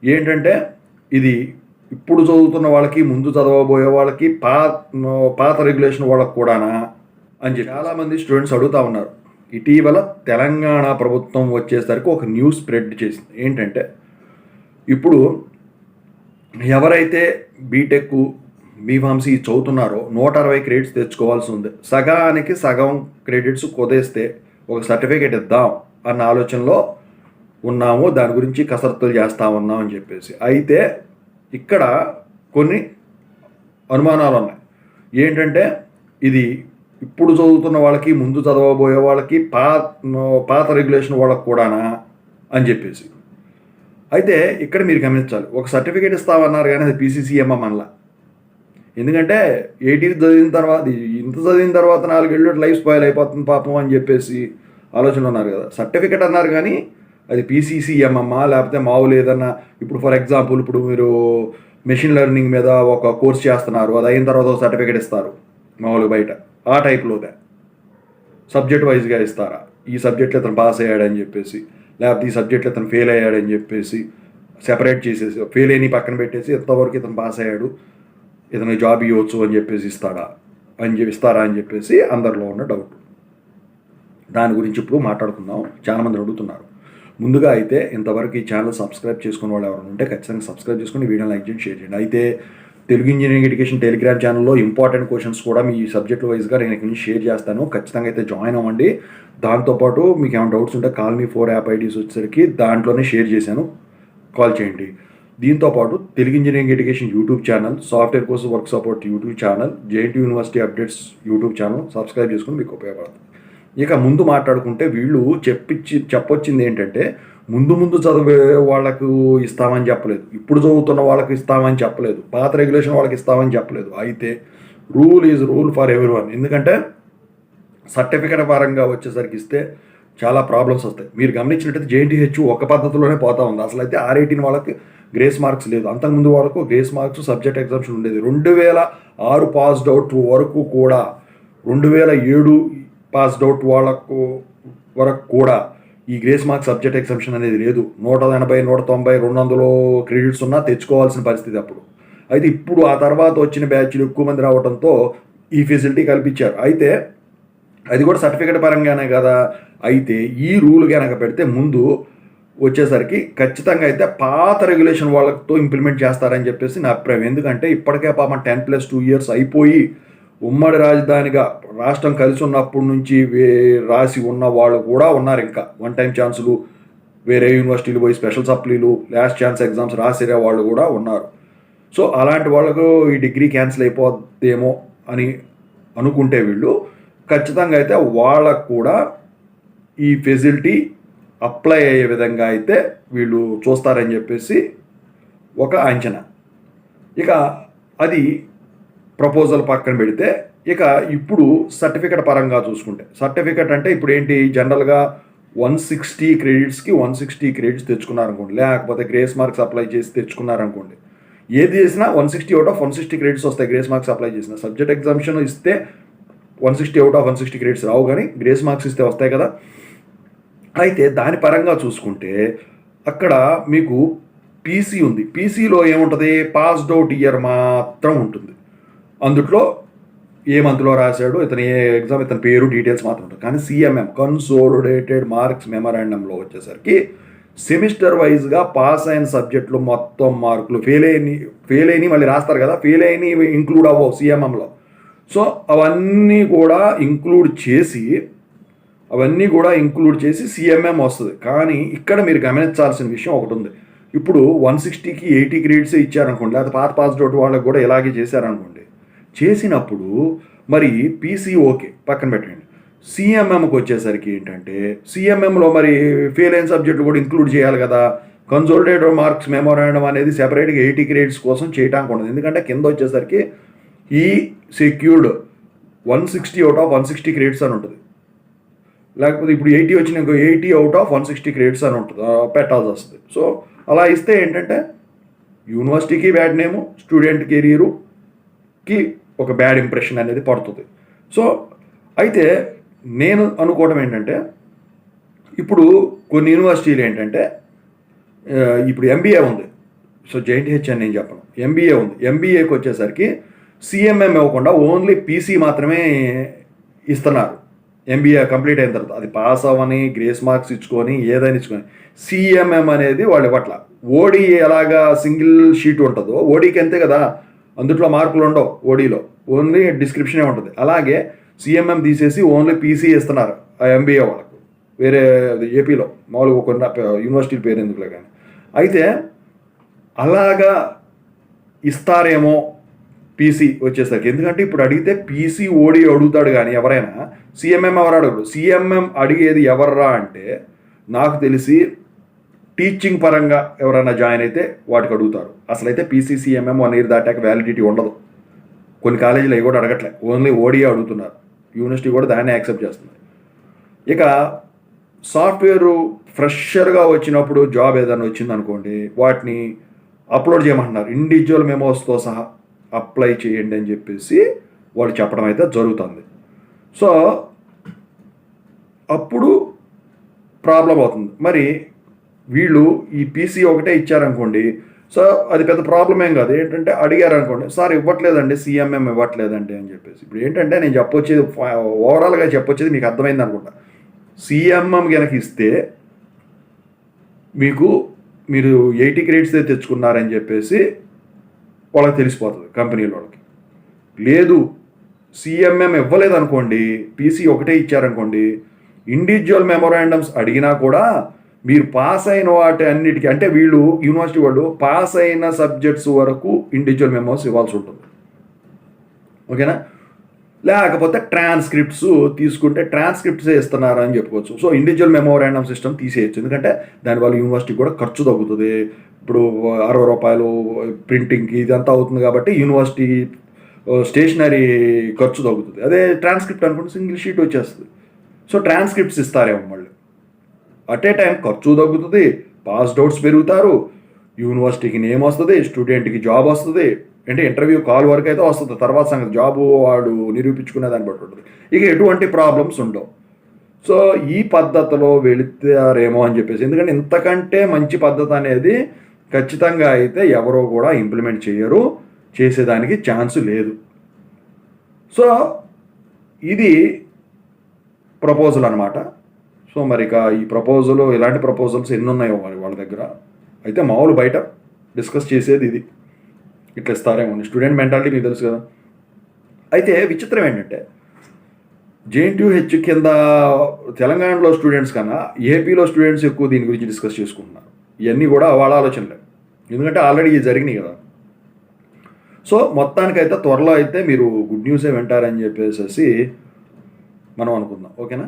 ఏంటంటే ఇది ఇప్పుడు చదువుతున్న వాళ్ళకి, ముందు చదవబోయే వాళ్ళకి, పాత రెగ్యులేషన్ వాళ్ళకి కూడానా అని చెప్పి చాలామంది స్టూడెంట్స్ అడుగుతూ ఉన్నారు. ఇటీవల తెలంగాణ ప్రభుత్వం వచ్చేసరికి ఒక న్యూస్ స్ప్రెడ్ చేసింది. ఏంటంటే ఇప్పుడు ఎవరైతే బీటెక్, బీఫార్మసీ చదువుతున్నారో 160 క్రెడిట్స్ తెచ్చుకోవాల్సి ఉంది. సగానికి సగం క్రెడిట్స్ కుదేస్తే ఒక సర్టిఫికేట్ ఇద్దాం అన్న ఆలోచనలో ఉన్నాము. దాని గురించి కసరత్తులు చేస్తూ ఉన్నాం అని చెప్పేసి. అయితే ఇక్కడ కొన్ని అనుమానాలు ఉన్నాయి. ఏంటంటే ఇది ఇప్పుడు చదువుతున్న వాళ్ళకి, ముందు చదవబోయే వాళ్ళకి, పాత రెగ్యులేషన్ వాళ్ళకి కూడానా అని చెప్పేసి. అయితే ఇక్కడ మీరు గమనించాలి, ఒక సర్టిఫికేట్ ఇస్తామన్నారు కానీ అది పీసీసీఎంఎం అనలా. ఎందుకంటే 80 చదివిన తర్వాత, ఇంత చదివిన తర్వాత 4 ఏళ్ళు లైఫ్ స్పాయిల్ అయిపోతుంది పాపం అని చెప్పేసి ఆలోచన ఉన్నారు కదా. సర్టిఫికేట్ అన్నారు కానీ అది పీసీసీఎంఎమ్మా లేకపోతే మామూలు ఏదన్నా, ఇప్పుడు ఫర్ ఎగ్జాంపుల్ ఇప్పుడు మీరు మెషిన్ లెర్నింగ్ మీద ఒక కోర్స్ చేస్తున్నారు, అది అయిన తర్వాత ఒక సర్టిఫికేట్ ఇస్తారు మామూలు బయట, ఆ టైప్లోదే సబ్జెక్ట్ వైజ్గా ఇస్తారా, ఈ సబ్జెక్ట్లో ఇతను పాస్ అయ్యాడని చెప్పేసి, లేకపోతే ఈ సబ్జెక్ట్లో ఇతను ఫెయిల్ అయ్యాడని చెప్పేసి సెపరేట్ చేసేసి, ఫెయిల్ అయిన పక్కన పెట్టేసి ఎంతవరకు ఇతను పాస్ అయ్యాడు, ఇతను జాబ్ ఇవ్వచ్చు అని చెప్పేసి ఇస్తారా అని చెప్పేసి అందరిలో ఉన్న డౌట్. దాని గురించి ఇప్పుడు మాట్లాడుకుందాం. చాలామంది అడుగుతున్నారు. ముందుగా అయితే ఇంతవరకు ఈ ఛానల్ సబ్స్క్రైబ్ చేసుకునే వాళ్ళు ఎవరైనా ఉంటే ఖచ్చితంగా సబ్స్క్రైబ్ చేసుకుని వీడియోని లైక్ చేయండి, షేర్ చేయండి. అయితే తెలుగు ఇంజనీరింగ్ ఎడ్యుకేషన్ టెలిగ్రామ్ ఛానల్లో ఇంపార్టెంట్ క్వశ్చన్స్ కూడా మీ సబ్జెక్ట్ వైజ్గా నేను ఇక్కడ నుంచి షేర్ చేస్తాను. ఖచ్చితంగా అయితే జాయిన్ అవ్వండి. దాంతోపాటు మీకు ఏమైనా డౌట్స్ ఉంటే కాల్ మీ 4 యాప్ ఐడీస్ వచ్చేసరికి దాంట్లోనే షేర్ చేశాను, కాల్ చేయండి. దీంతోపాటు Telugu engineering education YouTube channel, software course work support YouTube channel, JNT university updates YouTube channel subscribe చేసుకుని మీకు ఉపయోగపడుతుంది. ఇక ముందు మాట్లాడుకుంటే వీళ్ళు చెప్పొచ్చింది ఏంటంటే ముందు చదివే వాళ్ళకు ఇస్తామని చెప్పలేదు, ఇప్పుడు చదువుతున్న వాళ్ళకి ఇస్తామని చెప్పలేదు, పాత రెగ్యులేషన్ వాళ్ళకి ఇస్తామని చెప్పలేదు. అయితే rule is rule for everyone. ఎందుకంటే సర్టిఫికేట్ పరంగా వచ్చేసరికి ఇస్తే చాలా ప్రాబ్లమ్స్ వస్తాయి. మీరు గమనించినట్టయితే జేఎన్టీహెచ్ ఒక పద్ధతిలోనే పోతా ఉంది. అసలు అయితే R18 వాళ్ళకి గ్రేస్ మార్క్స్ లేదు. అంతకుముందు వరకు గ్రేస్ మార్క్స్ సబ్జెక్ట్ ఎగ్జామ్షన్ ఉండేది. 2006 పాస్డ్ అవుట్ వరకు కూడా, 2007 పాస్డ్ అవుట్ వాళ్ళకు వరకు కూడా ఈ గ్రేస్ మార్క్స్ సబ్జెక్ట్ ఎగ్జామ్షన్ అనేది లేదు. 180, 190, 200 క్రెడిట్స్ ఉన్నా తెచ్చుకోవాల్సిన పరిస్థితి అప్పుడు. అయితే ఇప్పుడు ఆ తర్వాత వచ్చిన బ్యాచ్లు ఎక్కువ మంది రావడంతో ఈ ఫెసిలిటీ కల్పించారు. అయితే అది కూడా సర్టిఫికేట్ పరంగానే కదా. అయితే ఈ రూల్ కనుక పెడితే ముందు వచ్చేసరికి ఖచ్చితంగా అయితే పాత రెగ్యులేషన్ వాళ్ళతో ఇంప్లిమెంట్ చేస్తారని చెప్పేసి నా అభిప్రాయం. ఎందుకంటే ఇప్పటికే పాపం 10+2 ఇయర్స్ అయిపోయి ఉమ్మడి రాజధానిగా రాష్ట్రం కలిసి ఉన్నప్పటి నుంచి రాసి ఉన్న వాళ్ళు కూడా ఉన్నారు. ఇంకా 1 టైం ఛాన్సులు, వేరే యూనివర్సిటీలు పోయి స్పెషల్ సప్లీలు, లాస్ట్ ఛాన్స్ ఎగ్జామ్స్ రాసిరే వాళ్ళు కూడా ఉన్నారు. సో అలాంటి వాళ్ళకు ఈ డిగ్రీ క్యాన్సిల్ అయిపోద్దేమో అని అనుకుంటే వీళ్ళు ఖచ్చితంగా అయితే వాళ్ళకు కూడా ఈ ఫెసిలిటీ అప్లై అయ్యే విధంగా అయితే వీళ్ళు చూస్తారని చెప్పేసి ఒక అంచనా. ఇక అది ప్రపోజల్ పక్కన పెడితే, ఇక ఇప్పుడు సర్టిఫికేట్ పరంగా చూసుకుంటే, సర్టిఫికేట్ అంటే ఇప్పుడు ఏంటి, జనరల్గా 160 క్రెడిట్స్కి 160 క్రెడిట్స్ తెచ్చుకున్నారనుకోండి, లేకపోతే గ్రేస్ మార్క్స్ అప్లై చేసి తెచ్చుకున్నారనుకోండి, ఏది చేసినా 160 అవుట్ ఆఫ్ 160 క్రెడిట్స్ వస్తాయి. గ్రేస్ మార్క్స్ అప్లై చేసిన సబ్జెక్ట్ ఎగ్జామ్షన్ ఇస్తే 160 అవుట్ ఆఫ్ 160 క్రెడిట్స్ రావు, కానీ గ్రేస్ మార్క్స్ ఇస్తే వస్తాయి కదా. అయితే దాని పరంగా చూసుకుంటే అక్కడ మీకు పీసీ ఉంది. పీసీలో ఏముంటుంది, పాస్డ్ అవుట్ ఇయర్ మాత్రం ఉంటుంది. అందుట్లో ఏ మంత్లో రాశాడు, ఇతను ఏ ఎగ్జామ్, ఇతని పేరు, డీటెయిల్స్ మాత్రం ఉంటుంది. కానీ సిఎంఎం కన్సోలిడేటెడ్ మార్క్స్ మెమరాండంలో వచ్చేసరికి సెమిస్టర్ వైజ్గా పాస్ అయిన సబ్జెక్టులు మొత్తం మార్కులు, ఫెయిల్ అయిన మళ్ళీ రాస్తారు కదా, ఫెయిల్ అయిన ఇంక్లూడ్ అవ్వవు సిఎంఎంలో. సో అవన్నీ కూడా ఇంక్లూడ్ చేసి సిఎంఎం వస్తుంది. కానీ ఇక్కడ మీరు గమనించాల్సిన విషయం ఒకటి ఉంది. ఇప్పుడు 160కి 80 క్రెడిట్స్ ఇచ్చారనుకోండి, లేకపోతే పాస్డ్ అవుట్ వాళ్ళకి కూడా ఇలాగే చేశారనుకోండి, చేసినప్పుడు మరి పీసీ ఓకే పక్కన పెట్టండి, సిఎంఎంకి వచ్చేసరికి ఏంటంటే సిఎంఎంలో మరి ఫెయిల్ అయిన సబ్జెక్టులు కూడా ఇంక్లూడ్ చేయాలి కదా. కన్సోలిడేటెడ్ మార్క్స్ మెమోరాండం అనేది సెపరేట్గా 80 క్రెడిట్స్ కోసం చేయడానికి ఉండదు. ఎందుకంటే కింద వచ్చేసరికి ఈ సెక్యూర్డ్ 160 అవుట్ ఆఫ్ 160 క్రెడిట్స్ అని ఉంటుంది. లేకపోతే ఇప్పుడు 80 వచ్చిన ఇంకో 80 అవుట్ ఆఫ్ 160 క్రెడిట్స్ అని ఉంటుంది, పెట్టాల్సి వస్తుంది. సో అలా ఇస్తే ఏంటంటే యూనివర్సిటీకి బ్యాడ్ నేము, స్టూడెంట్ కెరీరుకి ఒక బ్యాడ్ ఇంప్రెషన్ అనేది పడుతుంది. సో అయితే నేను అనుకోవడం ఏంటంటే, ఇప్పుడు కొన్ని యూనివర్సిటీలు ఏంటంటే, ఇప్పుడు ఎంబీఏ ఉంది, సో జేఎన్టీహెచ్ అని నేను చెప్పను, ఎంబీఏ ఉంది. ఎంబీఏకి వచ్చేసరికి సిఎంఎం ఇవ్వకుండా ఓన్లీ పీసీ మాత్రమే ఇస్తున్నారు. ఎంబీఏ కంప్లీట్ అయిన తర్వాత అది పాస్ అవ్వని గ్రేస్ మార్క్స్ ఇచ్చుకొని ఏదైనా ఇచ్చుకొని సిఎంఎం అనేది వాళ్ళు ఇవ్వట్ల. ఓడి ఎలాగా సింగిల్ షీట్ ఉంటుందో ఓడీకి అంతే కదా, అందుట్లో మార్కులు ఉండవు. ఓడీలో ఓన్లీ డిస్క్రిప్షనే ఉంటుంది. అలాగే సిఎంఎం తీసేసి ఓన్లీ పీసీ ఇస్తున్నారు ఆ ఎంబీఏ వాళ్ళకు. వేరే ఏపీలో మామూలుగా కొన్ని యూనివర్సిటీ పేరు ఎందుకులే కానీ. అయితే అలాగా ఇస్తారేమో పీసీ వచ్చేసరికి. ఎందుకంటే ఇప్పుడు అడిగితే పీసీ ఓడి అడుగుతాడు కానీ ఎవరైనా సిఎంఎం ఎవరు అడగడు. సిఎంఎం అడిగేది ఎవర్రా అంటే నాకు తెలిసి టీచింగ్ పరంగా ఎవరైనా జాయిన్ అయితే వాటికి అడుగుతారు. అసలైతే పీసీ సిఎంఎం 1 year దాటాక వ్యాలిడిటీ ఉండదు. కొన్ని కాలేజీలు అవి కూడా అడగట్లే, ఓన్లీ ఓడియే అడుగుతున్నారు. యూనివర్సిటీ కూడా దాన్ని యాక్సెప్ట్ చేస్తుంది. ఇక సాఫ్ట్వేరు ఫ్రెషర్గా వచ్చినప్పుడు జాబ్ ఏదైనా వచ్చిందనుకోండి, వాటిని అప్లోడ్ చేయమంటున్నారు. ఇండివిజువల్ మెమోస్తో సహా అప్లై చేయండి అని చెప్పేసి వాళ్ళు చెప్పడం అయితే జరుగుతుంది. సో అప్పుడు ప్రాబ్లం అవుతుంది. మరి వీళ్ళు ఈ పీసీ ఒకటే ఇచ్చారనుకోండి, సో అది పెద్ద ప్రాబ్లం ఏం కాదు. ఏంటంటే అడిగారు అనుకోండి, సార్ ఇవ్వట్లేదండి, సిఎంఎం ఇవ్వట్లేదండి అని చెప్పేసి. ఇప్పుడు ఏంటంటే నేను చెప్పొచ్చేది ఓవరాల్గా చెప్పొచ్చేది మీకు అర్థమైంది అనుకుంటా. సిఎంఎం కనుక ఇస్తే మీరు 80 credits తెచ్చుకున్నారని చెప్పేసి వాళ్ళకి తెలిసిపోతుంది కంపెనీల వాళ్ళకి. లేదు సిఎంఎం ఇవ్వలేదు అనుకోండి, పీసీ ఒకటే ఇచ్చారనుకోండి, ఇండివిజువల్ మెమోరాండమ్స్ అడిగినా కూడా మీరు పాస్ అయిన వాటి అన్నిటికీ, అంటే వీళ్ళు యూనివర్సిటీ వాళ్ళు పాస్ అయిన సబ్జెక్ట్స్ వరకు ఇండివిజువల్ మెమోస్ ఇవ్వాల్సి ఉంటుంది. ఓకేనా? లేకపోతే ట్రాన్స్క్రిప్ట్స్ తీసుకుంటే ట్రాన్స్క్రిప్ట్సే ఇస్తున్నారు అని చెప్పుకోవచ్చు. సో ఇండివిజువల్ మెమోరాండమ్ సిస్టమ్ తీసేయచ్చు, ఎందుకంటే దానివల్ల యూనివర్సిటీ కూడా ఖర్చు తగ్గుతుంది. ఇప్పుడు 60 రూపాయలు ప్రింటింగ్కి ఇదంతా అవుతుంది కాబట్టి యూనివర్సిటీ స్టేషనరీ ఖర్చు తగ్గుతుంది. అదే ట్రాన్స్క్రిప్ట్ అనుకుంటే సింగిల్ షీట్ వచ్చేస్తుంది. సో ట్రాన్స్క్రిప్ట్స్ ఇస్తారేమో మళ్ళీ. అట్ ఏ టైం ఖర్చు తగ్గుతుంది, పాస్డ్ అవుట్స్ పెరుగుతారు, యూనివర్సిటీకి నేమ్ వస్తుంది, స్టూడెంట్కి జాబ్ వస్తుంది. అంటే ఇంటర్వ్యూ కాల్ వరకు అయితే వస్తుంది, తర్వాత సంగతి జాబు వాడు నిరూపించుకునే దాన్ని బట్టి ఉంటుంది. ఇక ఎటువంటి ప్రాబ్లమ్స్ ఉండవు. సో ఈ పద్ధతిలో వెళితారేమో అని చెప్పేసి, ఎందుకంటే ఇంతకంటే మంచి పద్ధతి అనేది ఖచ్చితంగా అయితే ఎవరో కూడా ఇంప్లిమెంట్ చేయరు, చేసేదానికి ఛాన్స్ లేదు. సో ఇది ప్రపోజల్ అనమాట. సో మరి ఇక ఈ ప్రపోజల్, ఇలాంటి ప్రపోజల్స్ ఎన్ని ఉన్నాయో మరి వాళ్ళ దగ్గర. అయితే మామూలు బయట డిస్కస్ చేసేది ఇది, ఇట్లా ఇస్తారేమో. స్టూడెంట్ మెంటాలిటీ మీకు తెలుసు కదా. అయితే విచిత్రం ఏంటంటే జేఎన్టీయూహెచ్ కింద తెలంగాణలో స్టూడెంట్స్ కన్నా ఏపీలో స్టూడెంట్స్ ఎక్కువ దీని గురించి డిస్కస్ చేసుకుంటున్నారు. ఇవన్నీ కూడా వాళ్ళ ఆలోచనలే, ఎందుకంటే ఆల్రెడీ ఇవి జరిగినాయి కదా. సో మొత్తానికైతే త్వరలో అయితే మీరు గుడ్ న్యూసే వింటారని చెప్పేసి మనం అనుకుందాం. ఓకేనా?